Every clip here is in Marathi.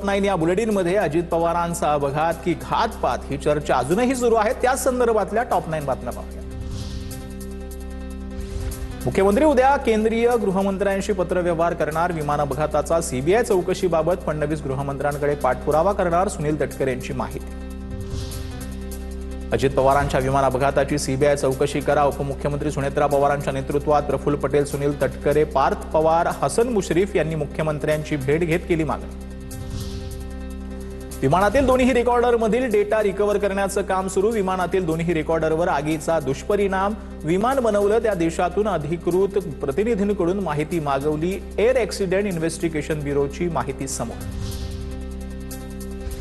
9 या बुलेटिनमध्ये अजित पवारांचा अपघात की घातपात ही चर्चा अजूनही सुरू आहे। त्या संदर्भातल्या टॉप 9 बातम्या पाहूया। मुख्यमंत्री उद्या केंद्रीय गृहमंत्र्यांशी पत्रव्यवहार करणार। विमान अपघाताचा सीबीआय चौकशीबाबत फडणवीस गृहमंत्र्यांकडे पाठपुरावा करणार। सुनील तटकरे यांची माहिती। अजित पवारांच्या विमान अपघाताची सीबीआय चौकशी करा। उपमुख्यमंत्री सुनेत्रा पवारांच्या नेतृत्वात प्रफुल्ल पटेल, सुनील तटकरे, पार्थ पवार, हसन मुश्रीफ यांनी मुख्यमंत्र्यांची भेट घेत केली मागणी। विमानातील दोन्ही रेकॉर्डरमधील डेटा रिकव्हर करण्याचं काम सुरू। विमानातील दोन्ही रेकॉर्डरवर आगीचा दुष्परिणाम, विमान बनवलं त्या देशातून अधिकृत प्रतिनिधींकडून माहिती मागवली। एअर ॲक्सिडेंट इन्व्हेस्टिगेशन ब्युरोची माहिती समोर।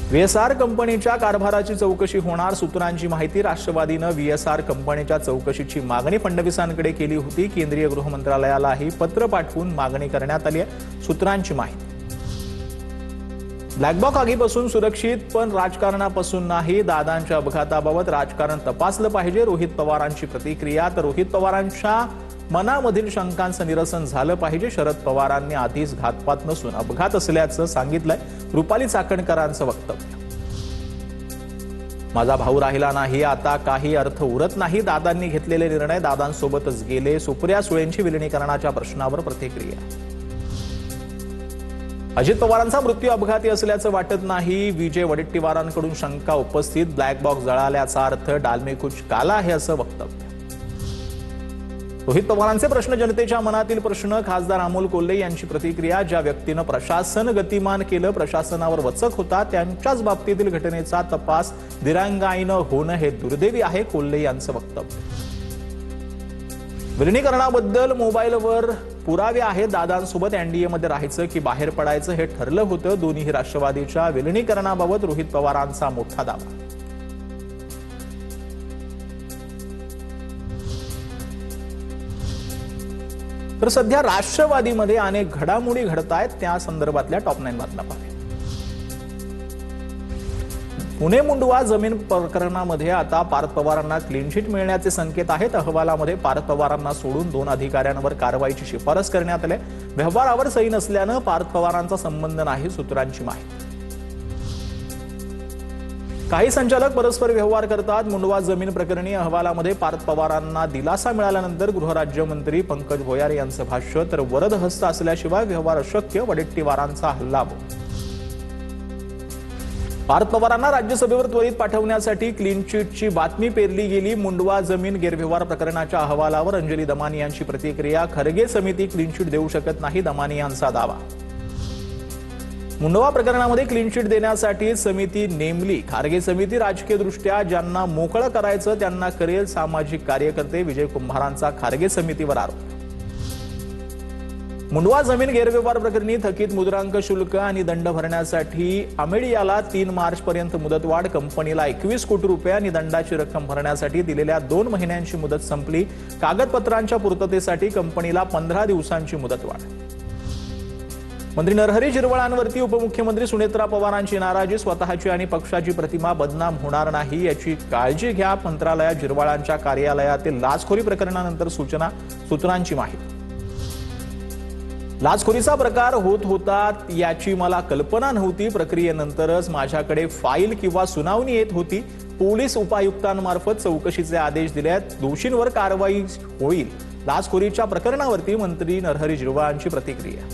व्हीएसआर कंपनीच्या कारभाराची चौकशी होणार। सूत्रांची माहिती। राष्ट्रवादीनं व्हीएसआर कंपनीच्या चौकशीची मागणी फडणवीसांकडे केली होती। केंद्रीय गृहमंत्रालयालाही पत्र पाठवून मागणी करण्यात आली आहे। सूत्रांची माहिती। ब्लॅकबॉक्स आगीपासून सुरक्षित पण राजकारणापासून नाही। दादांच्या अपघाताबाबत राजकारण तपासलं पाहिजे। रोहित पवारांची प्रतिक्रिया। तर रोहित पवारांच्या मनामधील शंकांचं निरसन झालं पाहिजे। शरद पवारांनी आधीच घातपात नसून अपघात असल्याचं सांगितलंय। रुपाली चाकणकरांचं वक्तव्य। माझा भाऊ राहिला नाही, आता काही अर्थ उरत नाही। दादांनी घेतलेले निर्णय दादांसोबतच गेले। सुप्रिया सुळेंची विलिनीकरणाच्या प्रश्नावर प्रतिक्रिया। अजित पवारांचा मृत्यू अपघाती असल्याचं वाटत नाही। विजय वडेट्टीवारांकडून शंका उपस्थित। ब्लॅक बॉक्स जळाल्याचा अर्थ डाल में कुछ काला आहे असं वक्तव्य। रोहित पवारांचे प्रश्न जनतेच्या मनातील प्रश्न। खासदार अमोल कोल्हे यांची प्रतिक्रिया। ज्या व्यक्तीनं प्रशासन गतिमान केलं, प्रशासनावर वचक होता, त्यांच्याच बाबतीतील घटनेचा तपास दिरंगाईनं होणं हे दुर्दैवी आहे। कोल्हे यांचं वक्तव्य। विलिनीकरणाबद्दल मोबाईलवर पुरावे आहेत। दादांसोबत एनडीएमध्ये राहायचं की बाहेर पडायचं हे ठरलं होतं। दोन्ही राष्ट्रवादीच्या विलिनीकरणाबाबत रोहित पवारांचा मोठा दावा। तर सध्या राष्ट्रवादीमध्ये अनेक घडामोडी घडतायत। त्या संदर्भातल्या टॉप 9 बातम्या पाहूया। पुणे मुंडवा जमीन प्रकरणामध्ये आता पार्थ पवारांना क्लीन चिट मिळण्याचे संकेत आहेत। अहवालामध्ये पार्थ पवारांना सोडून 2 अधिकाऱ्यांवर कारवाईची शिफारस करण्यात आली। व्यवहारावर सही नसल्यानं पार्थ पवारांचा संबंध नाही। सूत्रांची माहिती। काही संचालक परस्पर व्यवहार करतात। मुंडवा जमीन प्रकरणी अहवालामध्ये पार्थ पवारांना दिलासा मिळाल्यानंतर गृहराज्यमंत्री पंकज भोयारे यांचं भाष्य। तर वरद हस्त असल्याशिवाय व्यवहार अशक्य। वडेट्टीवारांचा हल्लाबोल। पार्थ पवारांना राज्यसभेवर त्वरित पाठवण्यासाठी क्लीन चिटची बातमी पेरली गेली। मुंडवा जमीन गैरव्यवहार प्रकरणाच्या अहवालावर अंजली दमानी यांची प्रतिक्रिया। खरगे समिती क्लीन चिट देऊ शकत नाही, दमानी यांचा दावा। मुंडवा प्रकरणामध्ये क्लीन चिट देण्यासाठी समिती नेमली। खारगे समिती राजकीयदृष्ट्या ज्यांना मोकळं करायचं त्यांना करेल। सामाजिक कार्यकर्ते विजय कुंभारांचा खारगे समितीवर आरोप। मुंडवा जमीन गैरव्यवहार प्रकरणी थकीत मुद्रांक शुल्क आणि दंड भरण्यासाठी अमेडियाला 3 मार्चपर्यंत मुदतवाढ। कंपनीला 21 कोटी रुपये आणि दंडाची रक्कम भरण्यासाठी दिलेल्या 2 महिन्यांची मुदत संपली। कागदपत्रांच्या पूर्ततेसाठी कंपनीला 15 दिवसांची मुदतवाढ। मंत्री नरहरी झिरवळांवरती उपमुख्यमंत्री सुनेत्रा पवारांची नाराजी। स्वतःची आणि पक्षाची प्रतिमा बदनाम होणार नाही याची काळजी घ्या। मंत्रालयात झिरवळांच्या कार्यालयातील लाचखोरी प्रकरणानंतर सूचना। सूत्रांची माहिती। लाचखोरीचा प्रकार होत होता याची मला कल्पना नव्हती। प्रक्रियेनंतरच माझ्याकडे फाईल किंवा सुनावणी येत होती। पोलीस उपायुक्तांमार्फत चौकशीचे आदेश दिलेत। दोषींवर कारवाई होईल। लाचखोरीच्या प्रकरणावरती मंत्री नरहरी झिरवळांची प्रतिक्रिया।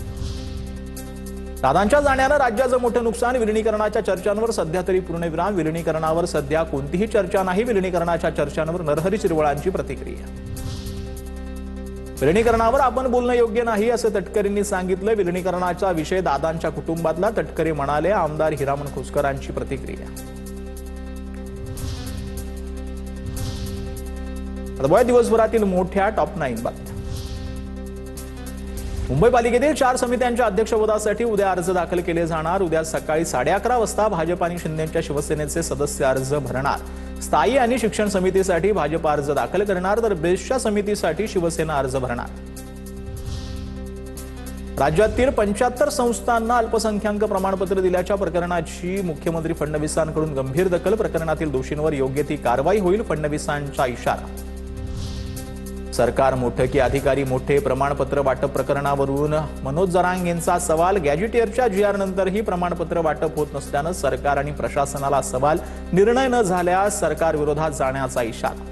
दादांच्या जाण्यानं राज्याचं मोठं नुकसान। विलिनीकरणाच्या चर्चांवर सध्या तरी पूर्णविराम। विलिनीकरणावर सध्या कोणतीही चर्चा नाही। विलिनीकरणाच्या चर्चांवर नरहरी झिरवळांची प्रतिक्रिया। विलिनीकरणावर आपण बोलणं योग्य नाही असं तटकरेंनी सांगितलं। विलिनीकरणाचा विषय दादांच्या कुटुंबातला। तटकरे म्हणाले। आमदार हिरामण खोसकरांची प्रतिक्रिया। आता दिवसभरातील मोठ्या टॉप 9 बातम्या। मुंबई पालिकेतील 4 समित्यांच्या अध्यक्षपदासाठी उद्या अर्ज दाखल केले जाणार। उद्या सकाळी 11:30 वाजता भाजप आणि शिंदेच्या शिवसेनेचे सदस्य अर्ज भरणार। स्थायी आणि शिक्षण समितीसाठी भाजप अर्ज दाखल करणार, तर बेस्टच्या समितीसाठी शिवसेना अर्ज भरणार। राज्यातील 75 संस्थांना अल्पसंख्याक प्रमाणपत्र दिल्याच्या प्रकरणाची मुख्यमंत्री फडणवीसांकडून गंभीर दखल। प्रकरणातील दोषींवर योग्य ती कारवाई होईल। फडणवीसांचा इशारा। सरकार मोठं की अधिकारी मोठे? प्रमाणपत्र वाटप प्रकरणावरून मनोज जरांगेंचा सवाल. गॅजेटियरच्या GR नंतरही प्रमाणपत्र वाटप होत नसल्यानं सरकार आणि प्रशासनाला सवाल. निर्णय न झाल्यास सरकार विरोधात जाण्याचा इशारा.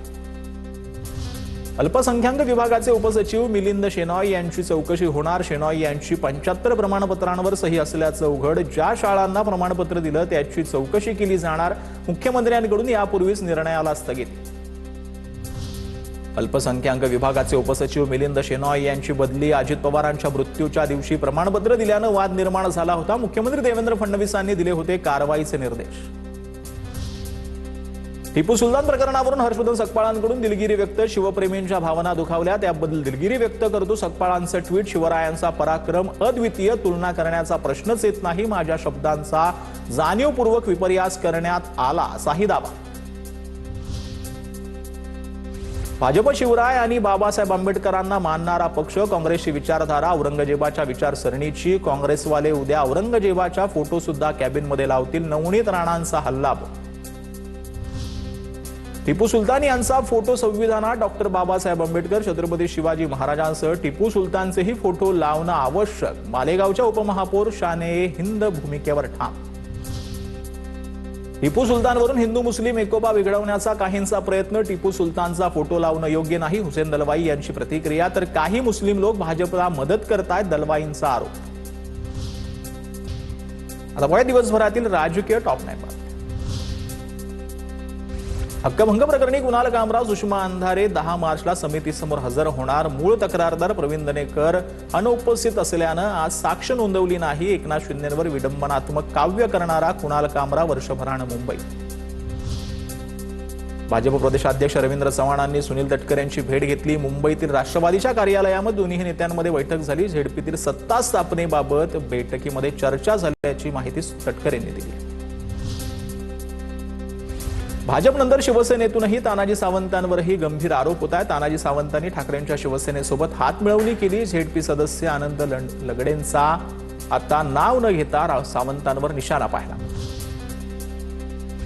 अल्पसंख्याक विभागाचे उपसचिव मिलिंद शेनॉय यांची चौकशी होणार. शेनॉय यांची 75 प्रमाणपत्रांवर सही असल्याचं उघड. ज्या शाळांना प्रमाणपत्र दिलं त्याची चौकशी केली जाणार. मुख्यमंत्र्यांकडून यापूर्वीच निर्णयाला स्थगिती. अल्पसंख्याक विभागाचे उपसचिव मिलिंद शेनॉय यांची बदली. अजित पवारांच्या मृत्यूच्या दिवशी प्रमाणपत्र दिल्यानं वाद निर्माण झाला होता. मुख्यमंत्री देवेंद्र फडणवीसांनी दिले होते कारवाईचे निर्देश. टिपू सुलतान प्रकरणावरून हर्षवर्धन सकपाळांकडून दिलगिरी व्यक्त. शिवप्रेमींच्या भावना दुखावल्या त्याबद्दल दिलगिरी व्यक्त करतो. सकपाळांचं ट्विट. शिवरायांचा पराक्रम अद्वितीय, तुलना करण्याचा प्रश्नच येत नाही. माझ्या शब्दांचा जाणीवपूर्वक विपर्यास करण्यात आला असाही दावा. भाजप शिवराय आणि बाबासाहेब आंबेडकरांना मानणारा पक्ष. काँग्रेसची विचारधारा औरंगजेबाच्या विचारसरणीची. काँग्रेसवाले उद्या औरंगजेबाच्या फोटो सुद्धा कॅबिनमध्ये लावतील. नवनीत राणांचा हल्लाबोल. टिपू सुलतान यांचा फोटो संविधानात. डॉक्टर बाबासाहेब आंबेडकर, छत्रपती शिवाजी महाराजांसह टिपू सुलतानचेही फोटो लावणं आवश्यक. मालेगावच्या उपमहापौर शाने हिंद भूमिकेवर ठाम. टिपू सुलतानवरून हिंदू मुस्लिम एकोपा बिघडवण्याचा काहींचा प्रयत्न. टिपू सुलतानचा फोटो लावणं योग्य नाही. हुसेन दलवाई यांची प्रतिक्रिया. तर काही मुस्लिम लोक भाजपला मदत करतायत, दलवाईंचा आरोप. आता बघा दिवसभरातील राजकीय टॉप 9. हक्कभंग प्रकरणी कुणाल कामराव, सुषमा अंधारे 10 मार्चला समितीसमोर हजर होणार. मूळ तक्रारदार प्रवीण दनेकर अनुपस्थित असल्यानं आज साक्ष नोंदवली नाही. एकनाथ शिंदेंवर विडंबनात्मक काव्य करणारा कुणाल कामराव वर्षभरानं मुंबईत. भाजप प्रदेशाध्यक्ष रवींद्र चव्हाणांनी सुनील तटकरे यांची भेट घेतली. मुंबईतील राष्ट्रवादीच्या कार्यालयामध्ये दोन्ही नेत्यांमध्ये बैठक झाली. झेडपीतील सत्ता स्थापनेबाबत बैठकीमध्ये चर्चा झाल्याची माहिती तटकरेंनी दिली. भाजपनंतर शिवसेनेतूनही तानाजी सावंतांवरही गंभीर आरोप होत आहेत. तानाजी सावंतांनी ठाकरेंच्या शिवसेनेसोबत हातमिळवणी केली. झेडपी सदस्य आनंद लगडेंचा आता नाव न घेता सावंतांवर निशाणा पाहिला.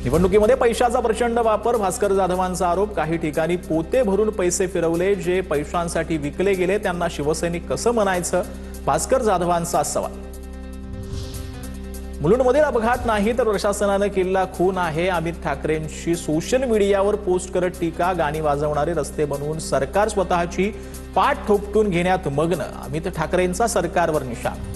निवडणुकीमध्ये पैशाचा प्रचंड वापर. भास्कर जाधवांचा आरोप. काही ठिकाणी पोते भरून पैसे फिरवले. जे पैशांसाठी विकले गेले त्यांना शिवसैनिक कसं म्हणायचं? भास्कर जाधवांचा सवाल. मुलुंडमधील अपघात नाही तर प्रशासनानं केलेला खून आहे. अमित ठाकरेंची सोशल मीडियावर पोस्ट करत टीका. गाणी वाजवणारे रस्ते बनवून सरकार स्वतःची पाठ थोपटून घेण्यात मग्न. अमित ठाकरेंचा सरकारवर निशाण.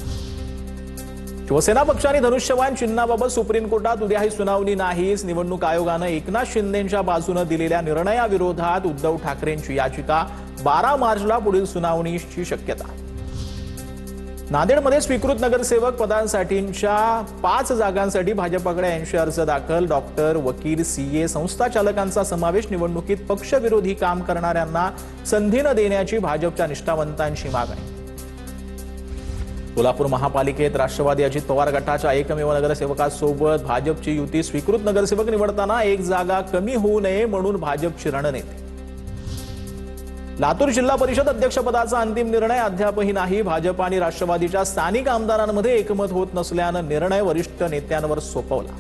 शिवसेना पक्षाने धनुष्यबाण चिन्हाबाबत सुप्रीम कोर्टात उद्याही सुनावणी नाहीच. निवडणूक आयोगानं एकनाथ शिंदेंच्या बाजूने दिलेल्या निर्णयाविरोधात उद्धव ठाकरेंची याचिका. 12 मार्चला पुढील सुनावणीची शक्यता. नांदेडमध्ये स्वीकृत नगरसेवक पदांसाठीच्या 5 जागांसाठी भाजपकडे 80 अर्ज दाखल. डॉक्टर, वकील, CA, संस्था चालकांचा समावेश. निवडणुकीत पक्षविरोधी काम करणाऱ्यांना संधी न देण्याची भाजपच्या निष्ठावंतांची मागणी. कोल्हापूर महापालिकेत राष्ट्रवादी अजित पवार गटाच्या एकमेव नगरसेवकासोबत भाजपची युती. स्वीकृत नगरसेवक निवडताना 1 जागा कमी होऊ नये म्हणून भाजपची रणनीती. लातूर जिल्हा परिषद अध्यक्षपदाचा अंतिम निर्णय अद्यापही नाही. भाजप आणि राष्ट्रवादीच्या स्थानिक आमदारांमध्ये एकमत होत नसल्यानं निर्णय वरिष्ठ नेत्यांवर सोपवला.